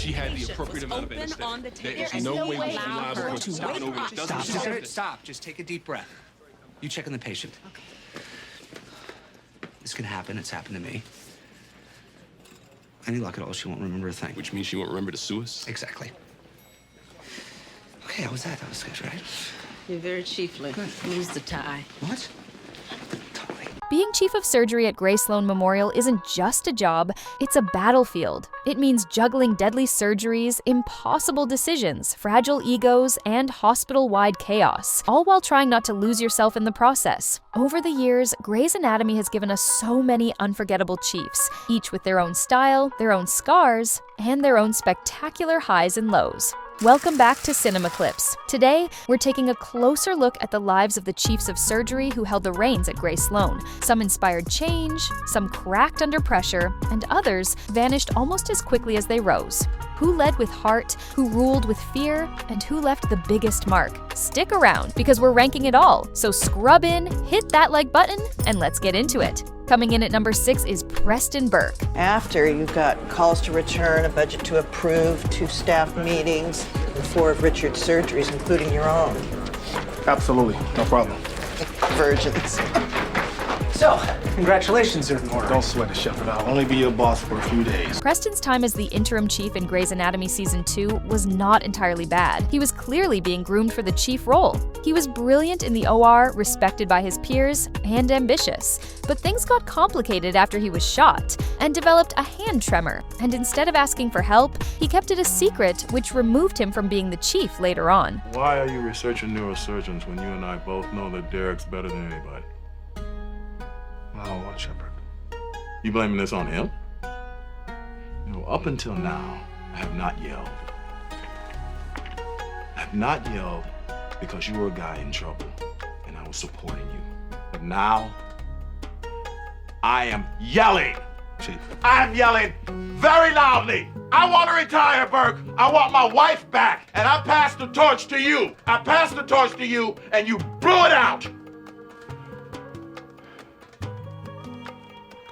she had the appropriate amount of anesthetic. There is no way we should be liable for starting over. It doesn't make sense. Stop. Just take a deep breath. You check on the patient. Okay. This can happen. It's happened to me. Any luck at all, she won't remember a thing. Which means she won't remember to sue us? Exactly. Okay, how was that? That was good, right? You're very chiefly. Good. Lose the tie. What? Totally. Being chief of surgery at Grey Sloan Memorial isn't just a job, it's a battlefield. It means juggling deadly surgeries, impossible decisions, fragile egos, and hospital-wide chaos, all while trying not to lose yourself in the process. Over the years, Grey's Anatomy has given us so many unforgettable chiefs, each with their own style, their own scars, and their own spectacular highs and lows. Welcome back to Cinema Clips. Today, we're taking a closer look at the lives of the chiefs of surgery who held the reins at Grey Sloan. Some inspired change, some cracked under pressure, and others vanished almost as quickly as they rose. Who led with heart, who ruled with fear, and who left the biggest mark? Stick around, because we're ranking it all. So scrub in, hit that like button, and let's get into it. Coming in at number 6 is Preston Burke. After, you've got calls to return, a budget to approve, 2 staff meetings, and 4 of Richard's surgeries, including your own. Absolutely, no problem. Virgins. So, congratulations, Earthmore. Don't sweat it, Shepard. I'll only be your boss for a few days. Preston's time as the interim chief in Grey's Anatomy Season 2 was not entirely bad. He was clearly being groomed for the chief role. He was brilliant in the OR, respected by his peers, and ambitious. But things got complicated after he was shot, and developed a hand tremor. And instead of asking for help, he kept it a secret, which removed him from being the chief later on. Why are you researching neurosurgeons when you and I both know that Derek's better than anybody? I don't want Shepard. You blaming this on him? You know, up until now, I have not yelled. I have not yelled because you were a guy in trouble and I was supporting you. But now, I am yelling. Chief. I'm yelling very loudly. I want to retire, Burke. I want my wife back. And I passed the torch to you. I passed the torch to you and you blew it out.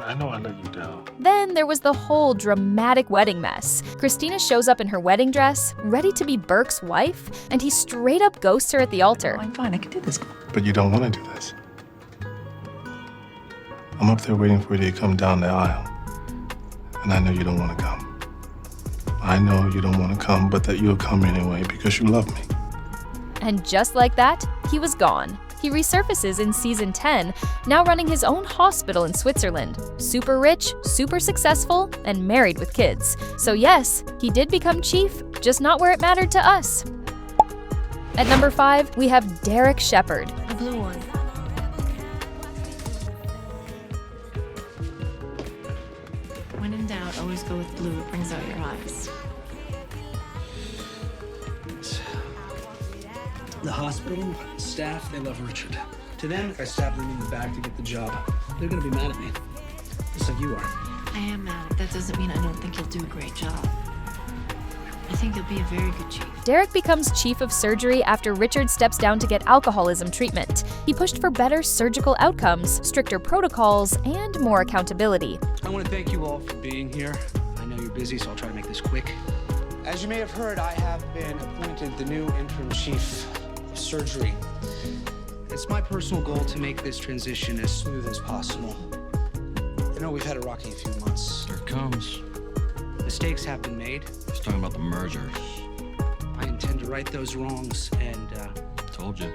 I know I let you down. Then there was the whole dramatic wedding mess. Christina shows up in her wedding dress, ready to be Burke's wife, and he straight up ghosts her at the altar. I'm fine, I can do this. But you don't want to do this. I'm up there waiting for you to come down the aisle. And I know you don't want to come. I know you don't want to come, but that you'll come anyway because you love me. And just like that, he was gone. He resurfaces in Season 10, now running his own hospital in Switzerland. Super rich, super successful, and married with kids. So yes, he did become chief, just not where it mattered to us. At number 5, we have Derek Shepard. The blue one. When in doubt, always go with blue. It brings out your eyes. The hospital, staff, they love Richard. To them, I stabbed them in the back to get the job. They're gonna be mad at me, just like you are. I am mad. That doesn't mean I don't think you'll do a great job. I think you'll be a very good chief. Derek becomes chief of surgery after Richard steps down to get alcoholism treatment. He pushed for better surgical outcomes, stricter protocols, and more accountability. I want to thank you all for being here. I know you're busy, so I'll try to make this quick. As you may have heard, I have been appointed the new interim chief of surgery. It's my personal goal to make this transition as smooth as possible. I know we've had a rocky few months. Here it comes. Mistakes have been made. He's talking about the mergers. I intend to right those wrongs and Told you.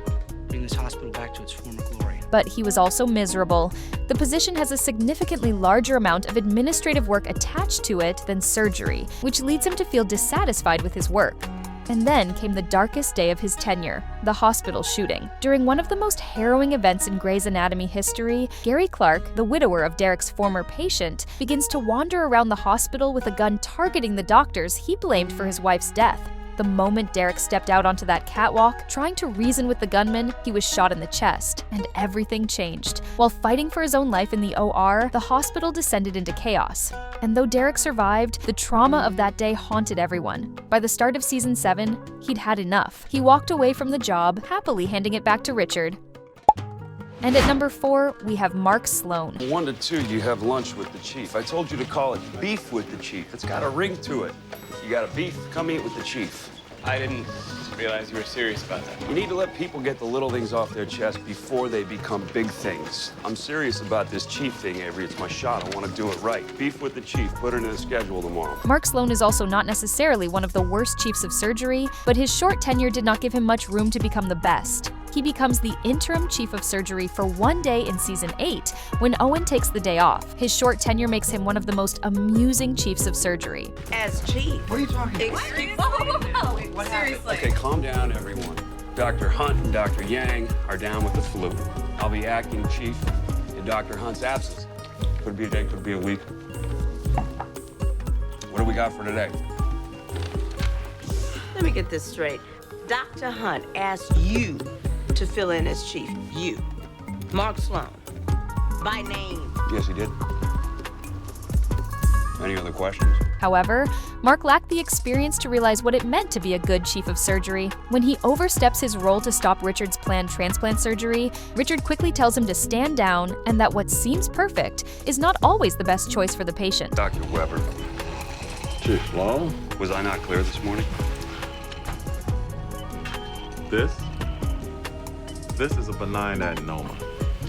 bring this hospital back to its former glory. But he was also miserable. The position has a significantly larger amount of administrative work attached to it than surgery, which leads him to feel dissatisfied with his work. And then came the darkest day of his tenure, the hospital shooting. During one of the most harrowing events in Grey's Anatomy history, Gary Clark, the widower of Derek's former patient, begins to wander around the hospital with a gun targeting the doctors he blamed for his wife's death. The moment Derek stepped out onto that catwalk, trying to reason with the gunman, he was shot in the chest, and everything changed. While fighting for his own life in the OR, the hospital descended into chaos. And though Derek survived, the trauma of that day haunted everyone. By the start of Season 7, he'd had enough. He walked away from the job, happily handing it back to Richard. And at number 4, we have Mark Sloan. 1 to 2, you have lunch with the chief. I told you to call it beef with the chief. It's got a ring to it. You got a beef? Come eat with the chief. I didn't realize you were serious about that. You need to let people get the little things off their chest before they become big things. I'm serious about this chief thing, Avery. It's my shot. I want to do it right. Beef with the chief. Put it in the schedule tomorrow. Mark Sloan is also not necessarily one of the worst chiefs of surgery, but his short tenure did not give him much room to become the best. He becomes the interim chief of surgery for one day in season 8, when Owen takes the day off. His short tenure makes him one of the most amusing chiefs of surgery. As chief. What are you talking about? Whoa. Seriously. Okay, calm down, everyone. Dr. Hunt and Dr. Yang are down with the flu. I'll be acting chief in Dr. Hunt's absence. Could be a day, could be a week. What do we got for today? Let me get this straight. Dr. Hunt asked you to fill in as chief. You. Mark Sloan. By name. Yes, he did. Any other questions? However, Mark lacked the experience to realize what it meant to be a good chief of surgery. When he oversteps his role to stop Richard's planned transplant surgery, Richard quickly tells him to stand down and that what seems perfect is not always the best choice for the patient. Dr. Weber. Chief Sloan? Was I not clear this morning? This is a benign adenoma.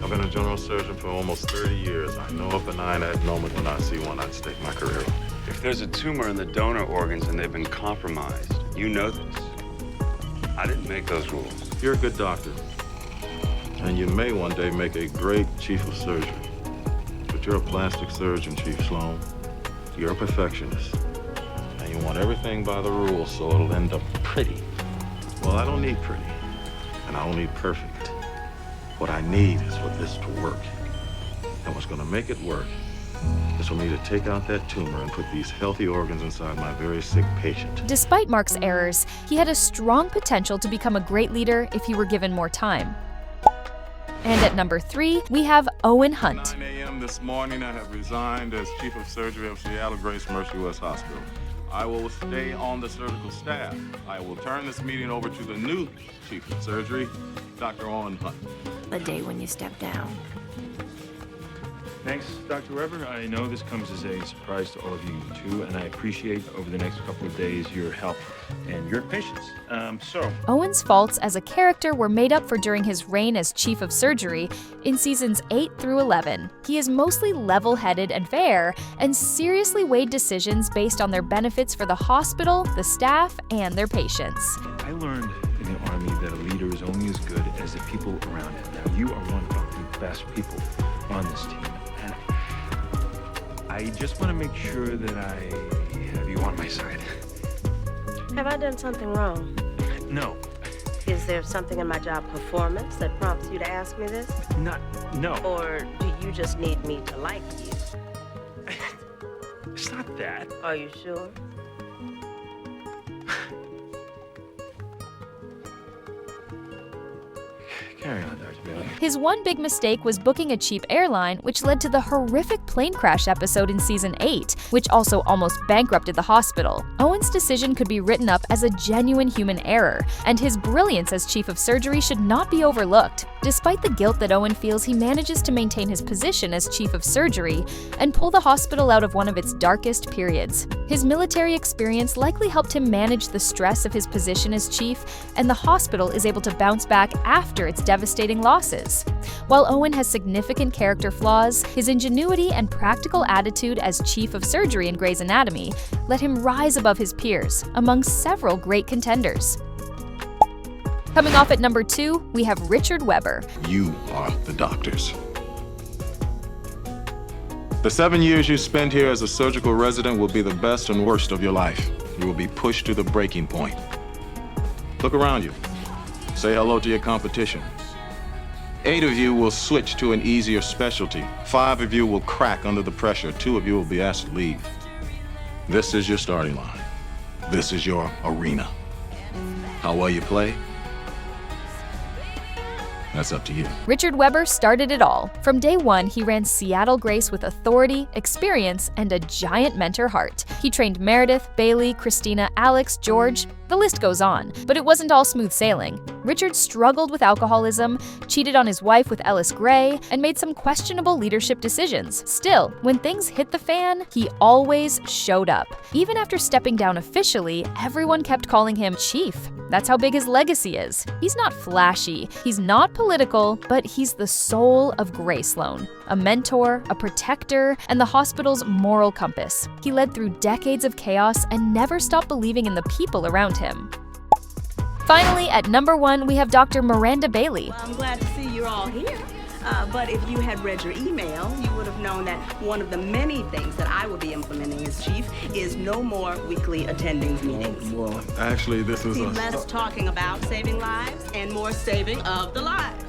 I've been a general surgeon for almost 30 years. I know a benign adenoma. When I see one, I'd stake my career on. If there's a tumor in the donor organs and they've been compromised, you know this. I didn't make those rules. You're a good doctor, and you may one day make a great chief of surgery. But you're a plastic surgeon, Chief Sloan. You're a perfectionist, and you want everything by the rules so it'll end up pretty. Well, I don't need pretty, and I don't need perfect. What I need is for this to work. And what's gonna make it work is for me to take out that tumor and put these healthy organs inside my very sick patient. Despite Mark's errors, he had a strong potential to become a great leader if he were given more time. And at number 3, we have Owen Hunt. 9 a.m. this morning, I have resigned as Chief of Surgery of Seattle Grace Mercy West Hospital. I will stay on the surgical staff. I will turn this meeting over to the new Chief of Surgery, Dr. Owen Hunt. The day when you step down. Thanks, Dr. Weber. I know this comes as a surprise to all of you too, and I appreciate over the next couple of days your help and your patience. Owen's faults as a character were made up for during his reign as Chief of Surgery in seasons 8 through 11. He is mostly level-headed and fair, and seriously weighed decisions based on their benefits for the hospital, the staff, and their patients. I learned in the Army that a leader is only as good as the people around him. Now, you are one of the best people on this team, and I just want to make sure that I have you on my side. Have I done something wrong? No. Is there something in my job performance that prompts you to ask me this? No. Or do you just need me to like you? It's not that. Are you sure? Carry on, Dr. Bailey. His one big mistake was booking a cheap airline, which led to the horrific plane crash episode in season 8, which also almost bankrupted the hospital. Owen's decision could be written up as a genuine human error, and his brilliance as Chief of Surgery should not be overlooked. Despite the guilt that Owen feels, he manages to maintain his position as Chief of Surgery and pull the hospital out of one of its darkest periods. His military experience likely helped him manage the stress of his position as chief, and the hospital is able to bounce back after its devastating losses. While Owen has significant character flaws, his ingenuity and practical attitude as Chief of Surgery in Grey's Anatomy let him rise above his peers, among several great contenders. Coming off at number 2, we have Richard Weber. You are the doctors. The 7 years you spend here as a surgical resident will be the best and worst of your life. You will be pushed to the breaking point. Look around you. Say hello to your competition. 8 of you will switch to an easier specialty. 5 of you will crack under the pressure. 2 of you will be asked to leave. This is your starting line. This is your arena. How well you play? That's up to you. Richard Weber started it all. From day 1, he ran Seattle Grace with authority, experience, and a giant mentor heart. He trained Meredith, Bailey, Christina, Alex, George. The list goes on. But it wasn't all smooth sailing. Richard struggled with alcoholism, cheated on his wife with Ellis Gray, and made some questionable leadership decisions. Still, when things hit the fan, he always showed up. Even after stepping down officially, everyone kept calling him Chief. That's how big his legacy is. He's not flashy, he's not political, but he's the soul of Grey Sloan. A mentor, a protector, and the hospital's moral compass. He led through decades of chaos and never stopped believing in the people around him. Finally, at number 1, we have Dr. Miranda Bailey. Well, I'm glad to see you're all here. But if you had read your email, you would have known that one of the many things that I will be implementing as chief is no more weekly attendings meetings. Well, actually, this is less talking about saving lives and more saving of the lives.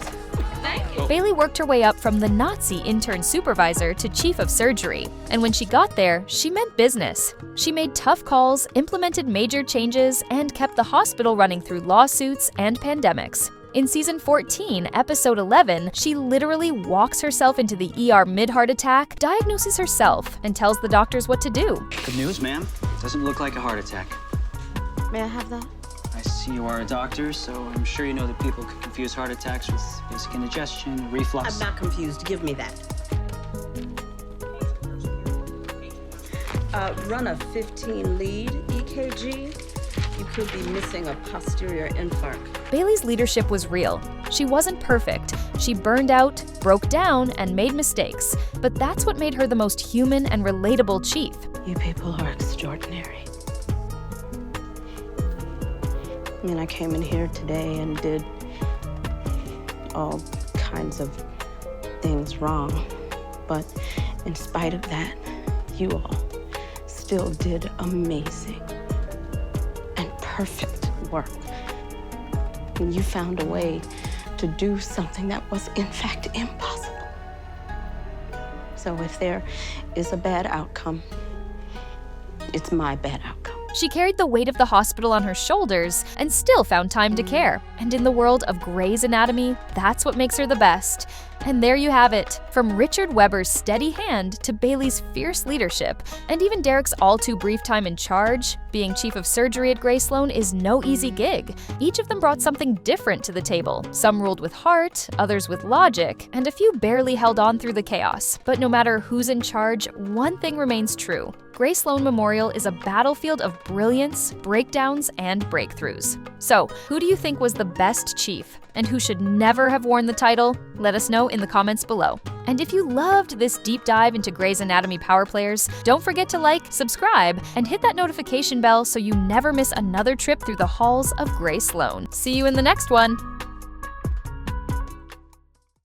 Thank you. Bailey worked her way up from the Nazi intern supervisor to chief of surgery. And when she got there, she meant business. She made tough calls, implemented major changes, and kept the hospital running through lawsuits and pandemics. In season 14, episode 11, she literally walks herself into the ER mid-heart attack, diagnoses herself, and tells the doctors what to do. Good news, ma'am. Doesn't look like a heart attack. May I have that? I see you are a doctor, so I'm sure you know that people could confuse heart attacks with basic indigestion, reflux. I'm not confused. Give me that. Run a 15 lead EKG. You could be missing a posterior infarct. Bailey's leadership was real. She wasn't perfect. She burned out, broke down, and made mistakes. But that's what made her the most human and relatable chief. You people are extraordinary. I mean, I came in here today and did all kinds of things wrong. But in spite of that, you all still did amazing and perfect work. And you found a way to do something that was, in fact, impossible. So if there is a bad outcome, it's my bad outcome. She carried the weight of the hospital on her shoulders and still found time to care. And in the world of Grey's Anatomy, that's what makes her the best. And there you have it. From Richard Webber's steady hand to Bailey's fierce leadership, and even Derek's all-too-brief time in charge, being chief of surgery at Grey Sloan is no easy gig. Each of them brought something different to the table. Some ruled with heart, others with logic, and a few barely held on through the chaos. But no matter who's in charge, one thing remains true. Grey Sloan Memorial is a battlefield of brilliance, breakdowns, and breakthroughs. So, who do you think was the best chief? And who should never have worn the title? Let us know in the comments below. And if you loved this deep dive into Grey's Anatomy Power Players, don't forget to like, subscribe, and hit that notification bell so you never miss another trip through the halls of Grey Sloan. See you in the next one!